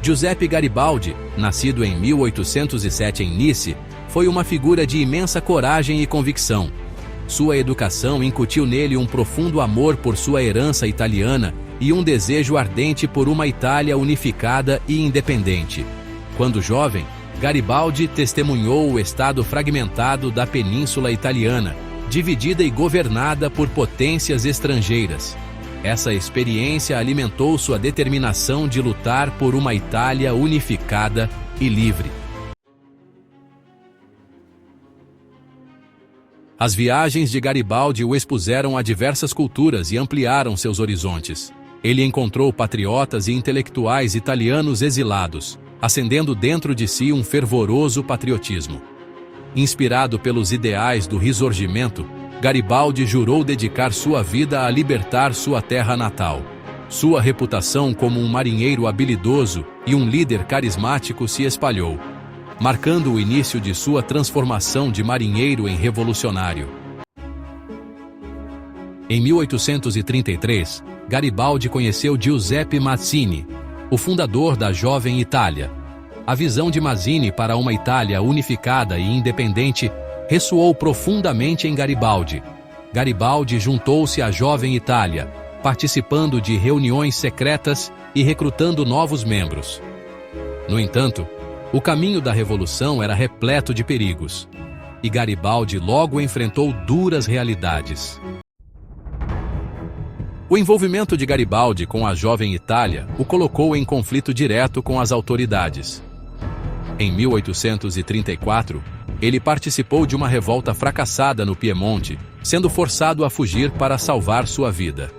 Giuseppe Garibaldi, nascido em 1807 em Nice, foi uma figura de imensa coragem e convicção. Sua educação incutiu nele um profundo amor por sua herança italiana e um desejo ardente por uma Itália unificada e independente. Quando jovem, Garibaldi testemunhou o estado fragmentado da Península Italiana, dividida e governada por potências estrangeiras. Essa experiência alimentou sua determinação de lutar por uma Itália unificada e livre. As viagens de Garibaldi o expuseram a diversas culturas e ampliaram seus horizontes. Ele encontrou patriotas e intelectuais italianos exilados, acendendo dentro de si um fervoroso patriotismo. Inspirado pelos ideais do Risorgimento, Garibaldi jurou dedicar sua vida a libertar sua terra natal. Sua reputação como um marinheiro habilidoso e um líder carismático se espalhou, marcando o início de sua transformação de marinheiro em revolucionário. Em 1833, Garibaldi conheceu Giuseppe Mazzini, o fundador da Jovem Itália. A visão de Mazzini para uma Itália unificada e independente ressoou profundamente em Garibaldi. Garibaldi juntou-se à Jovem Itália, participando de reuniões secretas e recrutando novos membros. No entanto, o caminho da revolução era repleto de perigos, e Garibaldi logo enfrentou duras realidades. O envolvimento de Garibaldi com a Jovem Itália o colocou em conflito direto com as autoridades. Em 1834, ele participou de uma revolta fracassada no Piemonte, sendo forçado a fugir para salvar sua vida.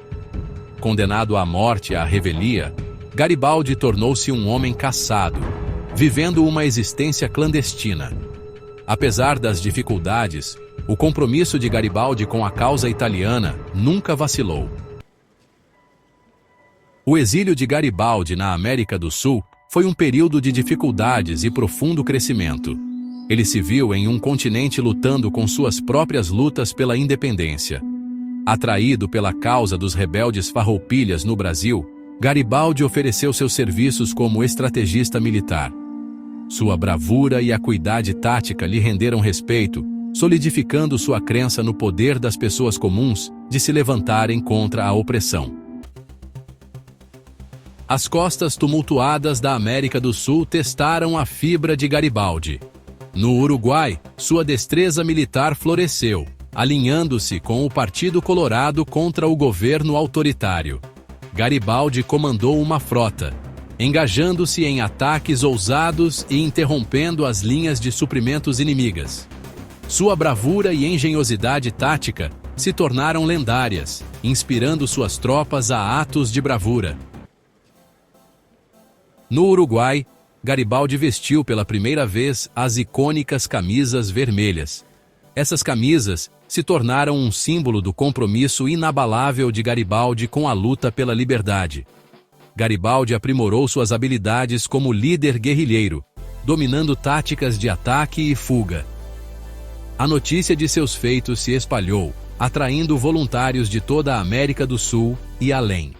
Condenado à morte à revelia, Garibaldi tornou-se um homem caçado, vivendo uma existência clandestina. Apesar das dificuldades, o compromisso de Garibaldi com a causa italiana nunca vacilou. O exílio de Garibaldi na América do Sul foi um período de dificuldades e profundo crescimento. Ele se viu em um continente lutando com suas próprias lutas pela independência. Atraído pela causa dos rebeldes farroupilhas no Brasil, Garibaldi ofereceu seus serviços como estrategista militar. Sua bravura e acuidade tática lhe renderam respeito, solidificando sua crença no poder das pessoas comuns de se levantarem contra a opressão. As costas tumultuadas da América do Sul testaram a fibra de Garibaldi. No Uruguai, sua destreza militar floresceu, alinhando-se com o Partido Colorado contra o governo autoritário. Garibaldi comandou uma frota, engajando-se em ataques ousados e interrompendo as linhas de suprimentos inimigas. Sua bravura e engenhosidade tática se tornaram lendárias, inspirando suas tropas a atos de bravura. No Uruguai, Garibaldi vestiu pela primeira vez as icônicas camisas vermelhas. Essas camisas se tornaram um símbolo do compromisso inabalável de Garibaldi com a luta pela liberdade. Garibaldi aprimorou suas habilidades como líder guerrilheiro, dominando táticas de ataque e fuga. A notícia de seus feitos se espalhou, atraindo voluntários de toda a América do Sul e além.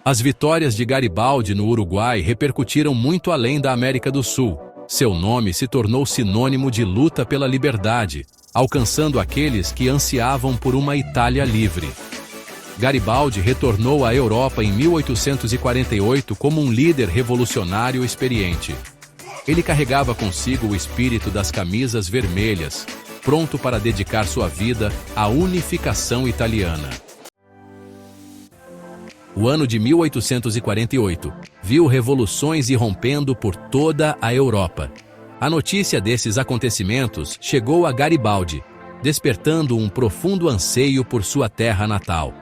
As vitórias de Garibaldi no Uruguai repercutiram muito além da América do Sul. Seu nome se tornou sinônimo de luta pela liberdade, alcançando aqueles que ansiavam por uma Itália livre. Garibaldi retornou à Europa em 1848 como um líder revolucionário experiente. Ele carregava consigo o espírito das camisas vermelhas, pronto para dedicar sua vida à unificação italiana. O ano de 1848 viu revoluções irrompendo por toda a Europa. A notícia desses acontecimentos chegou a Garibaldi, despertando um profundo anseio por sua terra natal.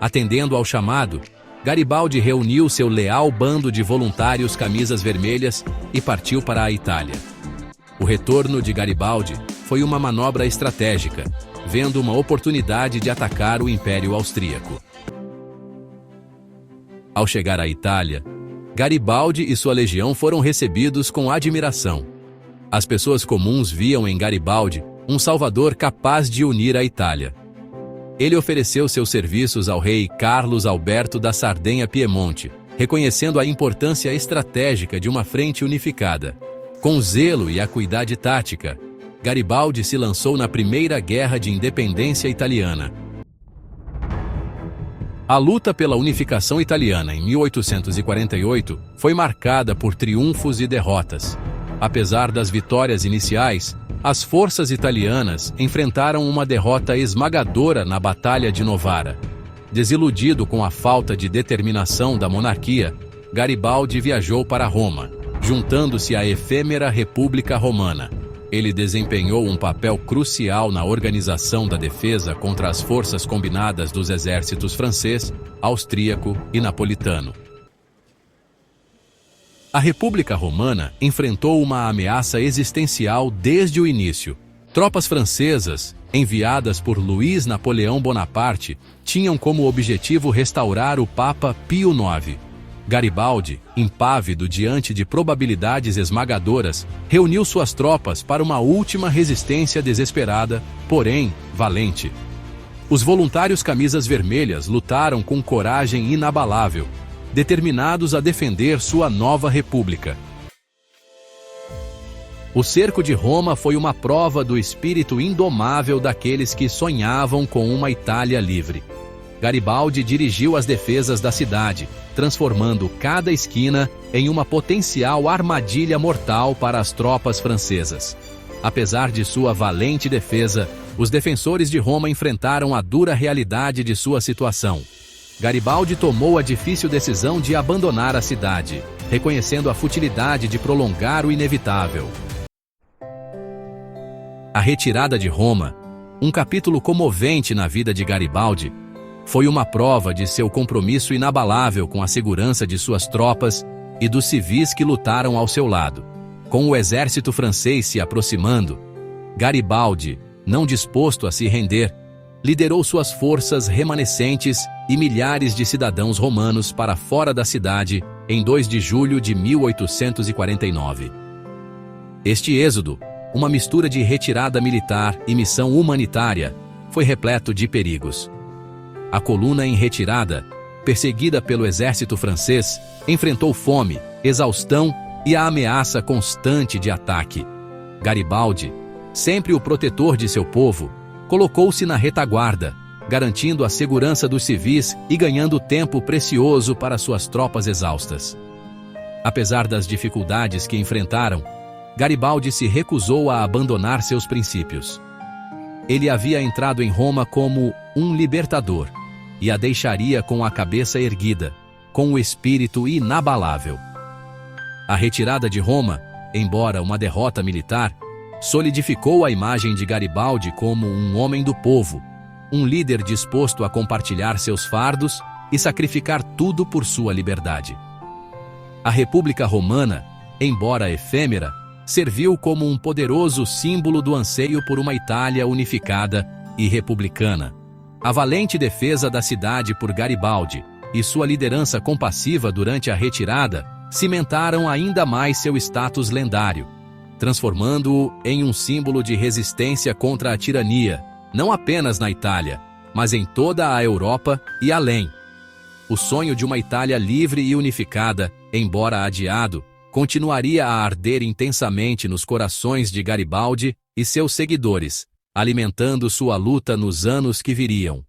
Atendendo ao chamado, Garibaldi reuniu seu leal bando de voluntários camisas vermelhas e partiu para a Itália. O retorno de Garibaldi foi uma manobra estratégica, vendo uma oportunidade de atacar o Império Austríaco. Ao chegar à Itália, Garibaldi e sua legião foram recebidos com admiração. As pessoas comuns viam em Garibaldi um salvador capaz de unir a Itália. Ele ofereceu seus serviços ao rei Carlos Alberto da Sardenha-Piemonte, reconhecendo a importância estratégica de uma frente unificada. Com zelo e acuidade tática, Garibaldi se lançou na Primeira Guerra de Independência Italiana. A luta pela unificação italiana em 1848 foi marcada por triunfos e derrotas. Apesar das vitórias iniciais, as forças italianas enfrentaram uma derrota esmagadora na Batalha de Novara. Desiludido com a falta de determinação da monarquia, Garibaldi viajou para Roma, juntando-se à efêmera República Romana. Ele desempenhou um papel crucial na organização da defesa contra as forças combinadas dos exércitos francês, austríaco e napolitano. A República Romana enfrentou uma ameaça existencial desde o início. Tropas francesas, enviadas por Luís Napoleão Bonaparte, tinham como objetivo restaurar o Papa Pio IX. Garibaldi, impávido diante de probabilidades esmagadoras, reuniu suas tropas para uma última resistência desesperada, porém valente. Os voluntários camisas vermelhas lutaram com coragem inabalável, determinados a defender sua nova república. O cerco de Roma foi uma prova do espírito indomável daqueles que sonhavam com uma Itália livre. Garibaldi dirigiu as defesas da cidade, transformando cada esquina em uma potencial armadilha mortal para as tropas francesas. Apesar de sua valente defesa, os defensores de Roma enfrentaram a dura realidade de sua situação. Garibaldi tomou a difícil decisão de abandonar a cidade, reconhecendo a futilidade de prolongar o inevitável. A retirada de Roma, um capítulo comovente na vida de Garibaldi, foi uma prova de seu compromisso inabalável com a segurança de suas tropas e dos civis que lutaram ao seu lado. Com o exército francês se aproximando, Garibaldi, não disposto a se render, liderou suas forças remanescentes e milhares de cidadãos romanos para fora da cidade em 2 de julho de 1849. Este êxodo, uma mistura de retirada militar e missão humanitária, foi repleto de perigos. A coluna em retirada, perseguida pelo exército francês, enfrentou fome, exaustão e a ameaça constante de ataque. Garibaldi, sempre o protetor de seu povo, colocou-se na retaguarda, garantindo a segurança dos civis e ganhando tempo precioso para suas tropas exaustas. Apesar das dificuldades que enfrentaram, Garibaldi se recusou a abandonar seus princípios. Ele havia entrado em Roma como um libertador e a deixaria com a cabeça erguida, com o espírito inabalável. A retirada de Roma, embora uma derrota militar, solidificou a imagem de Garibaldi como um homem do povo, um líder disposto a compartilhar seus fardos e sacrificar tudo por sua liberdade. A República Romana, embora efêmera, serviu como um poderoso símbolo do anseio por uma Itália unificada e republicana. A valente defesa da cidade por Garibaldi e sua liderança compassiva durante a retirada cimentaram ainda mais seu status lendário, transformando-o em um símbolo de resistência contra a tirania, não apenas na Itália, mas em toda a Europa e além. O sonho de uma Itália livre e unificada, embora adiado, continuaria a arder intensamente nos corações de Garibaldi e seus seguidores, alimentando sua luta nos anos que viriam.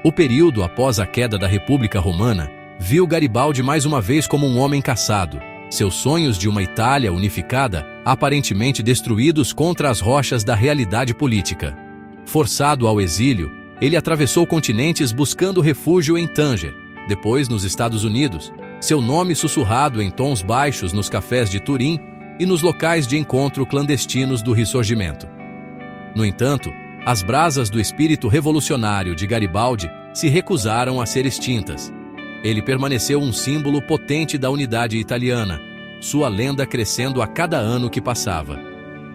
O período após a queda da República Romana viu Garibaldi mais uma vez como um homem caçado, seus sonhos de uma Itália unificada aparentemente destruídos contra as rochas da realidade política. Forçado ao exílio, ele atravessou continentes buscando refúgio em Tanger, depois nos Estados Unidos, seu nome sussurrado em tons baixos nos cafés de Turim e nos locais de encontro clandestinos do Ressurgimento. No entanto, as brasas do espírito revolucionário de Garibaldi se recusaram a ser extintas. Ele permaneceu um símbolo potente da unidade italiana, sua lenda crescendo a cada ano que passava.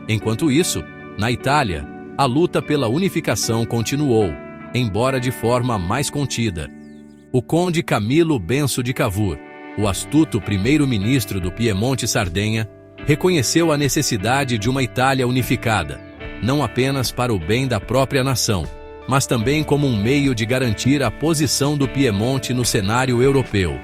Enquanto isso, na Itália, a luta pela unificação continuou, embora de forma mais contida. O conde Camillo Benso de Cavour, o astuto primeiro-ministro do Piemonte Sardenha, reconheceu a necessidade de uma Itália unificada, não apenas para o bem da própria nação, mas também como um meio de garantir a posição do Piemonte no cenário europeu.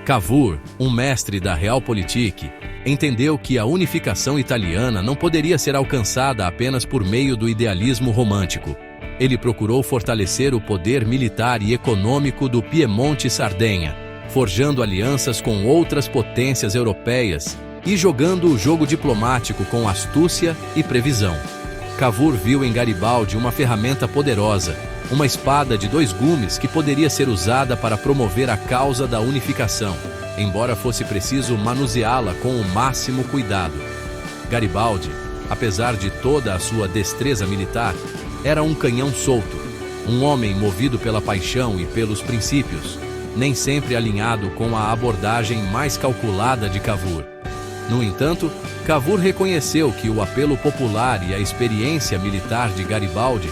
Cavour, um mestre da Realpolitik, entendeu que a unificação italiana não poderia ser alcançada apenas por meio do idealismo romântico. Ele procurou fortalecer o poder militar e econômico do Piemonte e Sardenha, forjando alianças com outras potências europeias e jogando o jogo diplomático com astúcia e previsão. Cavour viu em Garibaldi uma ferramenta poderosa, uma espada de dois gumes que poderia ser usada para promover a causa da unificação, embora fosse preciso manuseá-la com o máximo cuidado. Garibaldi, apesar de toda a sua destreza militar, era um canhão solto, um homem movido pela paixão e pelos princípios, nem sempre alinhado com a abordagem mais calculada de Cavour. No entanto, Cavour reconheceu que o apelo popular e a experiência militar de Garibaldi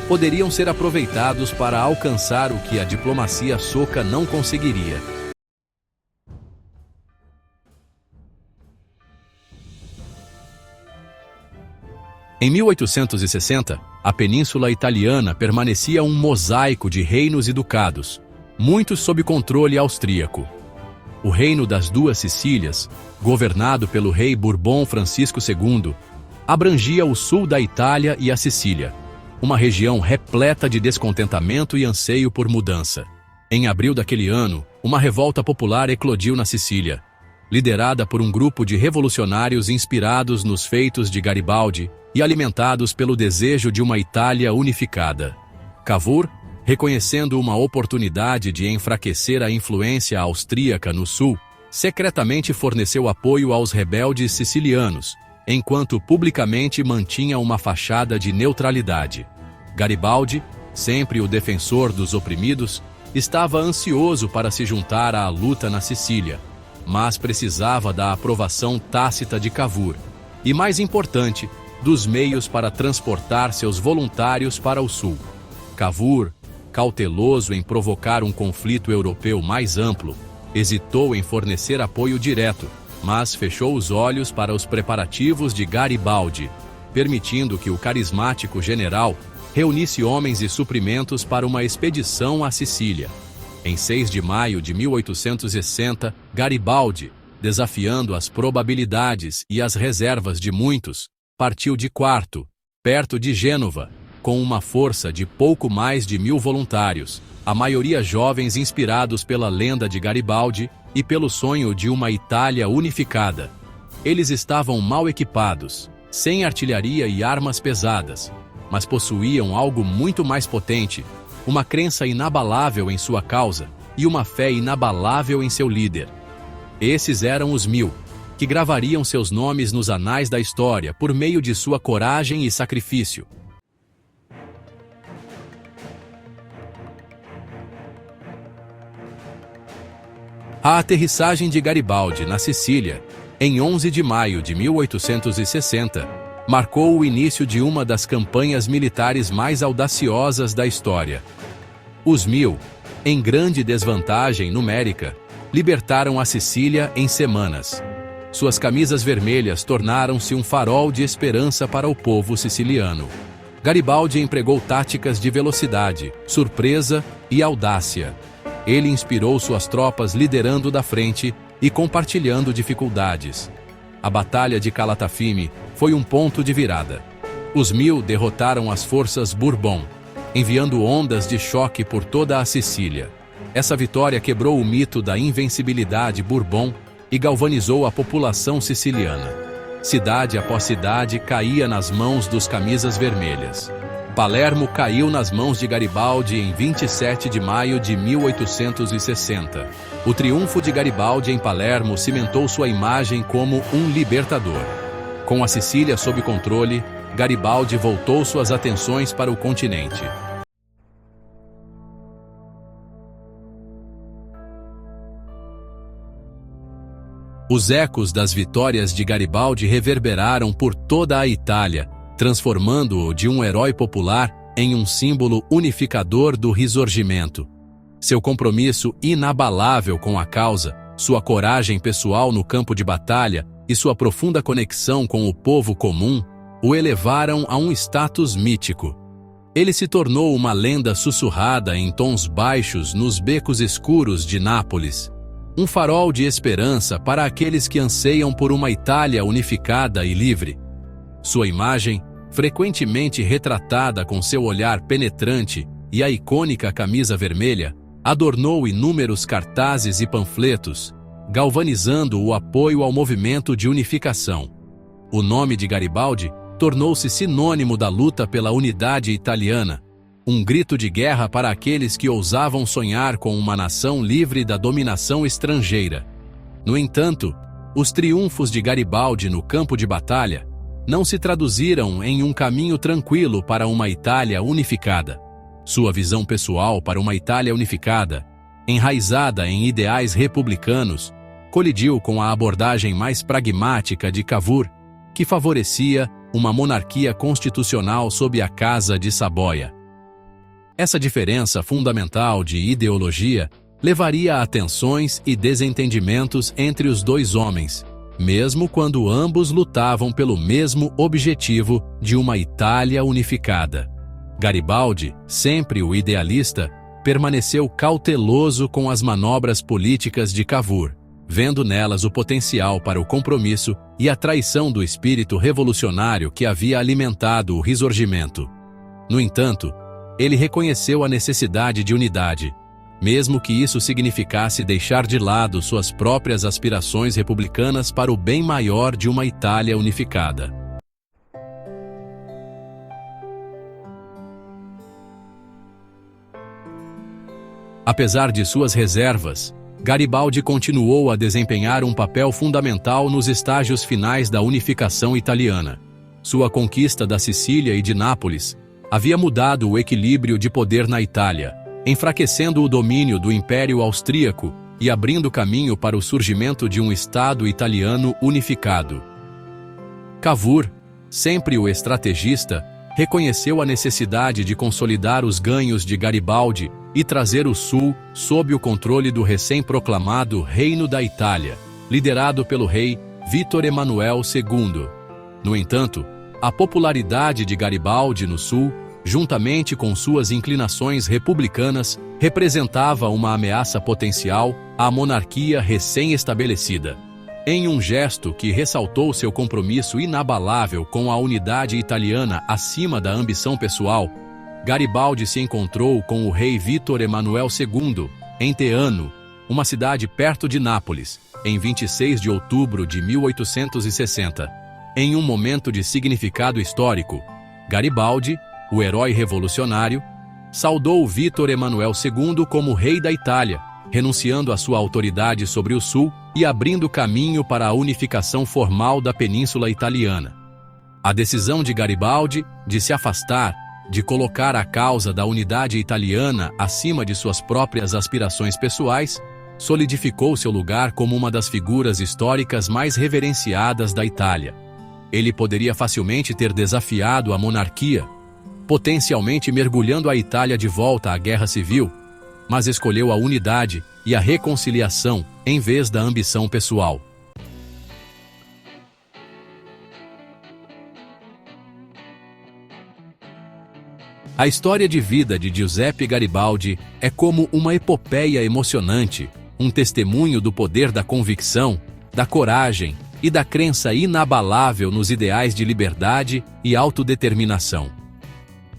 poderiam ser aproveitados para alcançar o que a diplomacia soca não conseguiria. Em 1860, a Península Italiana permanecia um mosaico de reinos e ducados, muitos sob controle austríaco. O Reino das Duas Sicílias, governado pelo rei Bourbon Francisco II, abrangia o sul da Itália e a Sicília, uma região repleta de descontentamento e anseio por mudança. Em abril daquele ano, uma revolta popular eclodiu na Sicília, liderada por um grupo de revolucionários inspirados nos feitos de Garibaldi e alimentados pelo desejo de uma Itália unificada. Cavour, reconhecendo uma oportunidade de enfraquecer a influência austríaca no sul, secretamente forneceu apoio aos rebeldes sicilianos, enquanto publicamente mantinha uma fachada de neutralidade. Garibaldi, sempre o defensor dos oprimidos, estava ansioso para se juntar à luta na Sicília, mas precisava da aprovação tácita de Cavour, e mais importante, dos meios para transportar seus voluntários para o sul. Cavour, cauteloso em provocar um conflito europeu mais amplo, hesitou em fornecer apoio direto, mas fechou os olhos para os preparativos de Garibaldi, permitindo que o carismático general reunisse homens e suprimentos para uma expedição à Sicília. Em 6 de maio de 1860, Garibaldi, desafiando as probabilidades e as reservas de muitos, partiu de Quarto, perto de Gênova, com uma força de pouco mais de 1000 voluntários, a maioria jovens inspirados pela lenda de Garibaldi e pelo sonho de uma Itália unificada. Eles estavam mal equipados, sem artilharia e armas pesadas, mas possuíam algo muito mais potente, uma crença inabalável em sua causa e uma fé inabalável em seu líder. Esses eram os 1000, que gravariam seus nomes nos anais da história por meio de sua coragem e sacrifício. A aterrissagem de Garibaldi na Sicília, em 11 de maio de 1860, marcou o início de uma das campanhas militares mais audaciosas da história. Os 1000, em grande desvantagem numérica, libertaram a Sicília em semanas. Suas camisas vermelhas tornaram-se um farol de esperança para o povo siciliano. Garibaldi empregou táticas de velocidade, surpresa e audácia. Ele inspirou suas tropas liderando da frente e compartilhando dificuldades. A Batalha de Calatafimi foi um ponto de virada. Os 1000 derrotaram as forças Bourbon, enviando ondas de choque por toda a Sicília. Essa vitória quebrou o mito da invencibilidade Bourbon e galvanizou a população siciliana. Cidade após cidade caía nas mãos dos camisas vermelhas. Palermo caiu nas mãos de Garibaldi em 27 de maio de 1860. O triunfo de Garibaldi em Palermo cimentou sua imagem como um libertador. Com a Sicília sob controle, Garibaldi voltou suas atenções para o continente. Os ecos das vitórias de Garibaldi reverberaram por toda a Itália, transformando-o de um herói popular em um símbolo unificador do Risorgimento. Seu compromisso inabalável com a causa, sua coragem pessoal no campo de batalha e sua profunda conexão com o povo comum o elevaram a um status mítico. Ele se tornou uma lenda sussurrada em tons baixos nos becos escuros de Nápoles, um farol de esperança para aqueles que anseiam por uma Itália unificada e livre. Sua imagem, frequentemente retratada com seu olhar penetrante e a icônica camisa vermelha, adornou inúmeros cartazes e panfletos, galvanizando o apoio ao movimento de unificação. O nome de Garibaldi tornou-se sinônimo da luta pela unidade italiana, um grito de guerra para aqueles que ousavam sonhar com uma nação livre da dominação estrangeira. No entanto, os triunfos de Garibaldi no campo de batalha não se traduziram em um caminho tranquilo para uma Itália unificada. Sua visão pessoal para uma Itália unificada, enraizada em ideais republicanos, colidiu com a abordagem mais pragmática de Cavour, que favorecia uma monarquia constitucional sob a Casa de Saboia. Essa diferença fundamental de ideologia levaria a tensões e desentendimentos entre os dois homens, mesmo quando ambos lutavam pelo mesmo objetivo de uma Itália unificada. Garibaldi, sempre o idealista, permaneceu cauteloso com as manobras políticas de Cavour, vendo nelas o potencial para o compromisso e a traição do espírito revolucionário que havia alimentado o Risorgimento. No entanto, ele reconheceu a necessidade de unidade, mesmo que isso significasse deixar de lado suas próprias aspirações republicanas para o bem maior de uma Itália unificada. Apesar de suas reservas, Garibaldi continuou a desempenhar um papel fundamental nos estágios finais da unificação italiana. Sua conquista da Sicília e de Nápoles havia mudado o equilíbrio de poder na Itália, enfraquecendo o domínio do Império Austríaco e abrindo caminho para o surgimento de um Estado italiano unificado. Cavour, sempre o estrategista, reconheceu a necessidade de consolidar os ganhos de Garibaldi e trazer o Sul sob o controle do recém-proclamado Reino da Itália, liderado pelo rei Vítor Emanuel II. No entanto, a popularidade de Garibaldi no Sul, juntamente com suas inclinações republicanas, representava uma ameaça potencial à monarquia recém-estabelecida. Em um gesto que ressaltou seu compromisso inabalável com a unidade italiana acima da ambição pessoal, Garibaldi se encontrou com o rei Vítor Emanuel II, em Teano, uma cidade perto de Nápoles, em 26 de outubro de 1860. Em um momento de significado histórico, Garibaldi, o herói revolucionário, saudou Vítor Emanuel II como rei da Itália, renunciando à sua autoridade sobre o Sul e abrindo caminho para a unificação formal da Península Italiana. A decisão de Garibaldi de se afastar, de colocar a causa da unidade italiana acima de suas próprias aspirações pessoais, solidificou seu lugar como uma das figuras históricas mais reverenciadas da Itália. Ele poderia facilmente ter desafiado a monarquia, potencialmente mergulhando a Itália de volta à guerra civil, mas escolheu a unidade e a reconciliação em vez da ambição pessoal. A história de vida de Giuseppe Garibaldi é como uma epopeia emocionante, um testemunho do poder da convicção, da coragem e da crença inabalável nos ideais de liberdade e autodeterminação.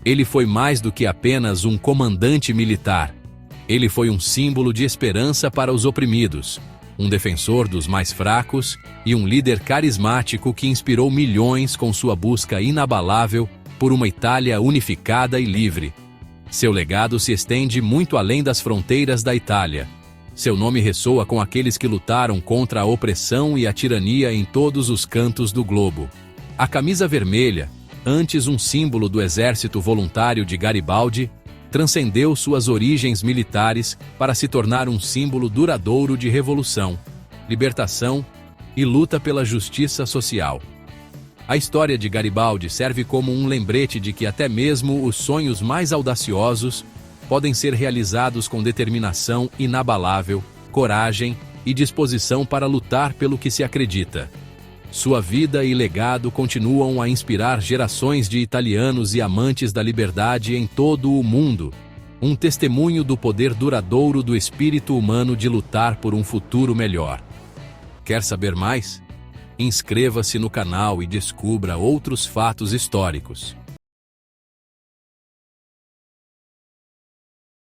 Ele foi mais do que apenas um comandante militar. Ele foi um símbolo de esperança para os oprimidos, um defensor dos mais fracos e um líder carismático que inspirou milhões com sua busca inabalável por uma Itália unificada e livre. Seu legado se estende muito além das fronteiras da Itália. Seu nome ressoa com aqueles que lutaram contra a opressão e a tirania em todos os cantos do globo. A camisa vermelha, antes um símbolo do exército voluntário de Garibaldi, transcendeu suas origens militares para se tornar um símbolo duradouro de revolução, libertação e luta pela justiça social. A história de Garibaldi serve como um lembrete de que até mesmo os sonhos mais audaciosos podem ser realizados com determinação inabalável, coragem e disposição para lutar pelo que se acredita. Sua vida e legado continuam a inspirar gerações de italianos e amantes da liberdade em todo o mundo. Um testemunho do poder duradouro do espírito humano de lutar por um futuro melhor. Quer saber mais? Inscreva-se no canal e descubra outros fatos históricos.